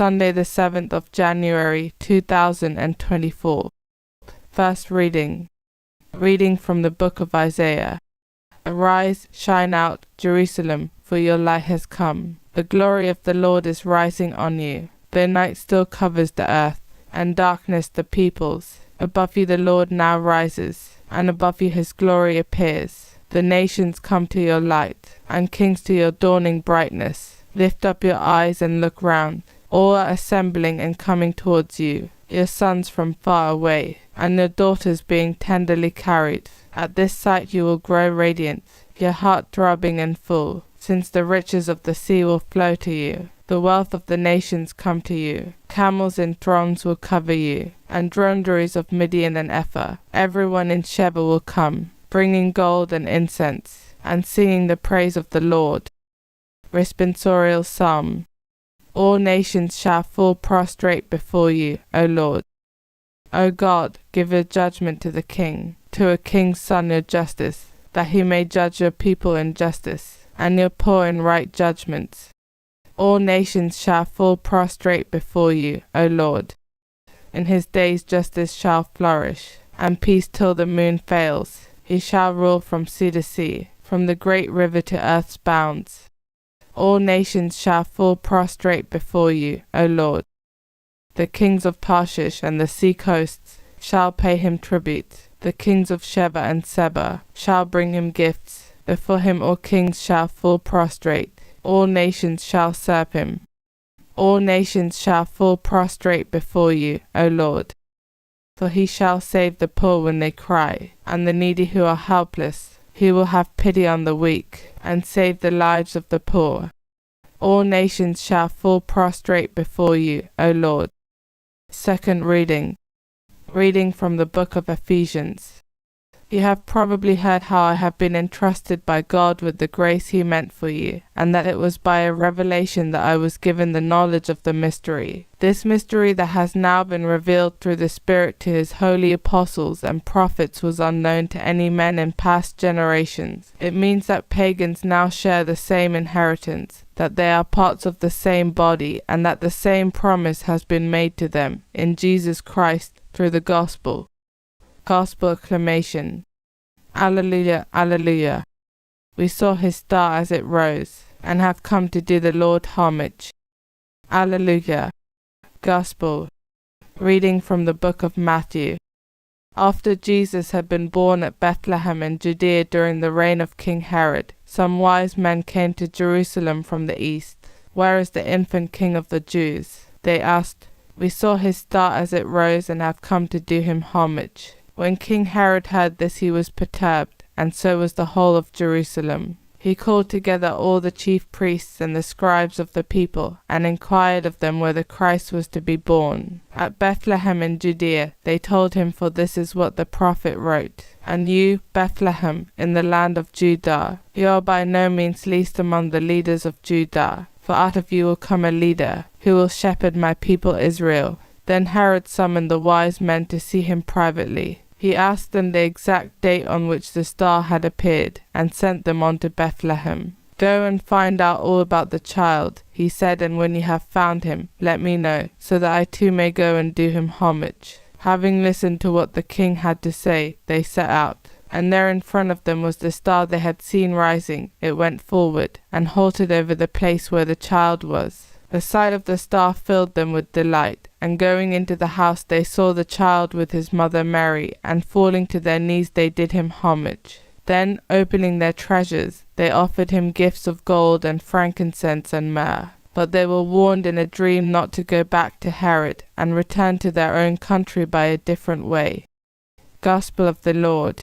Sunday the 7th of January 2024. First reading. Reading from the book of Isaiah. Arise, shine out, Jerusalem, for your light has come. The glory of the Lord is rising on you. The night still covers the earth, and darkness the peoples. Above you the Lord now rises, and above you his glory appears. The nations come to your light, and kings to your dawning brightness. Lift up your eyes and look round. All are assembling and coming towards you, your sons from far away, and your daughters being tenderly carried. At this sight you will grow radiant, your heart throbbing and full, since the riches of the sea will flow to you. The wealth of the nations come to you. Camels in throngs will cover you, and dromedaries of Midian and Ephah. Everyone in Sheba will come, bringing gold and incense, and singing the praise of the Lord. Responsorial Psalm. All nations shall fall prostrate before you, O Lord. O God, give your judgment to the king, to a king's son your justice, that he may judge your people in justice, and your poor in right judgments. All nations shall fall prostrate before you, O Lord. In his days justice shall flourish, and peace till the moon fails. He shall rule from sea to sea, from the great river to earth's bounds. All nations shall fall prostrate before you, O Lord. The kings of Tarshish and the sea coasts shall pay him tribute. The kings of Sheba and Seba shall bring him gifts. Before him all kings shall fall prostrate. All nations shall serve him. All nations shall fall prostrate before you, O Lord. For he shall save the poor when they cry, and the needy who are helpless. He will have pity on the weak, and save the lives of the poor. All nations shall fall prostrate before you, O Lord. Second reading. Reading from the book of Ephesians. You have probably heard how I have been entrusted by God with the grace he meant for you, and that it was by a revelation that I was given the knowledge of the mystery. This mystery that has now been revealed through the Spirit to his holy apostles and prophets was unknown to any men in past generations. It means that pagans now share the same inheritance, that they are parts of the same body, and that the same promise has been made to them in Jesus Christ through the gospel. Gospel acclamation. Alleluia, alleluia. We saw his star as it rose, and have come to do the Lord homage. Alleluia. Gospel. Reading from the book of Matthew. After Jesus had been born at Bethlehem in Judea during the reign of King Herod, some wise men came to Jerusalem from the east. Where is the infant King of the Jews? They asked. We saw his star as it rose and have come to do him homage. When King Herod heard this, he was perturbed, and so was the whole of Jerusalem. He called together all the chief priests and the scribes of the people, and inquired of them where the Christ was to be born. At Bethlehem in Judea, they told him, for this is what the prophet wrote. And you, Bethlehem, in the land of Judah, you are by no means least among the leaders of Judah, for out of you will come a leader, who will shepherd my people Israel. Then Herod summoned the wise men to see him privately. He asked them the exact date on which the star had appeared, and sent them on to Bethlehem. Go and find out all about the child, he said, and when you have found him, let me know, so that I too may go and do him homage. Having listened to what the king had to say, they set out. And there in front of them was the star they had seen rising. It went forward, and halted over the place where the child was. The sight of the star filled them with delight, and going into the house they saw the child with his mother Mary, and falling to their knees they did him homage. Then, opening their treasures, they offered him gifts of gold and frankincense and myrrh. But they were warned in a dream not to go back to Herod, and return to their own country by a different way. Gospel of the Lord.